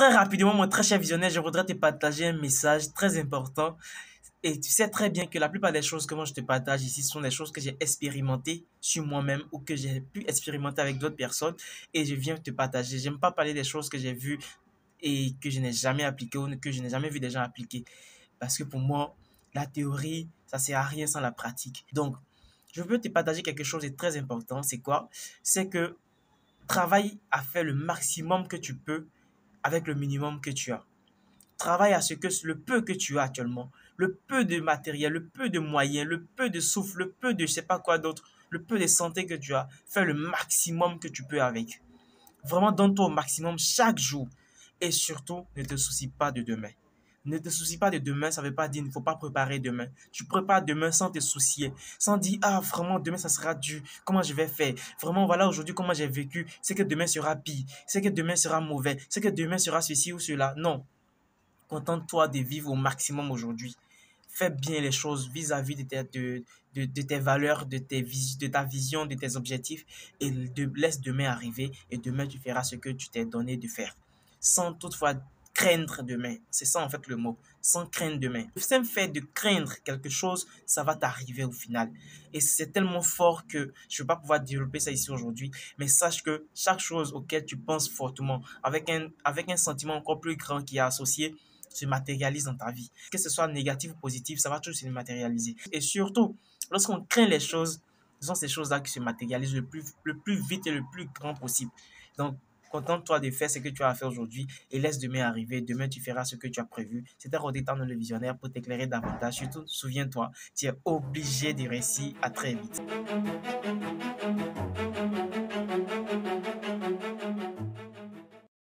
Très rapidement, mon très cher visionnaire, je voudrais te partager un message très important. Et tu sais très bien que la plupart des choses que moi je te partage ici sont des choses que j'ai expérimentées sur moi-même ou que j'ai pu expérimenter avec d'autres personnes et je viens te partager. J'aime pas parler des choses que j'ai vues et que je n'ai jamais appliquées ou que je n'ai jamais vu des gens appliquer. Parce que pour moi, la théorie, ça sert à rien sans la pratique. Donc, je veux te partager quelque chose de très important. C'est quoi? C'est que travaille à faire le maximum que tu peux avec le minimum que tu as. Travaille à ce que le peu que tu as actuellement, le peu de matériel, le peu de moyens, le peu de souffle, le peu de je sais pas quoi d'autre, le peu de santé que tu as, fais le maximum que tu peux avec. Vraiment, donne-toi au maximum chaque jour. Et surtout, ne te soucie pas de demain. Ne te soucie pas de demain, ça ne veut pas dire qu'il ne faut pas préparer demain. Tu prépares demain sans te soucier, sans dire, ah, vraiment, demain, ça sera dur. Comment je vais faire? Vraiment, voilà, aujourd'hui, comment j'ai vécu. C'est que demain sera pire. C'est que demain sera mauvais. C'est que demain sera ceci ou cela. Non. Contente-toi de vivre au maximum aujourd'hui. Fais bien les choses vis-à-vis de tes valeurs, de ta vision, de tes objectifs et laisse demain arriver et demain tu feras ce que tu t'es donné de faire. Sans toutefois craindre demain. C'est ça en fait le mot. Sans craindre demain. Le simple fait de craindre quelque chose, ça va t'arriver au final. Et c'est tellement fort que je ne vais pas pouvoir développer ça ici aujourd'hui. Mais sache que chaque chose auquel tu penses fortement, avec un sentiment encore plus grand qui est associé, se matérialise dans ta vie. Que ce soit négatif ou positif, ça va toujours se matérialiser. Et surtout, lorsqu'on craint les choses, ce sont ces choses-là qui se matérialisent le plus vite et le plus grand possible. Donc, contente-toi de faire ce que tu as à faire aujourd'hui et laisse demain arriver. Demain, tu feras ce que tu as prévu. C'était Rodétan dans le visionnaire pour t'éclairer davantage. Surtout, souviens-toi, tu es obligé de réussir. À très vite.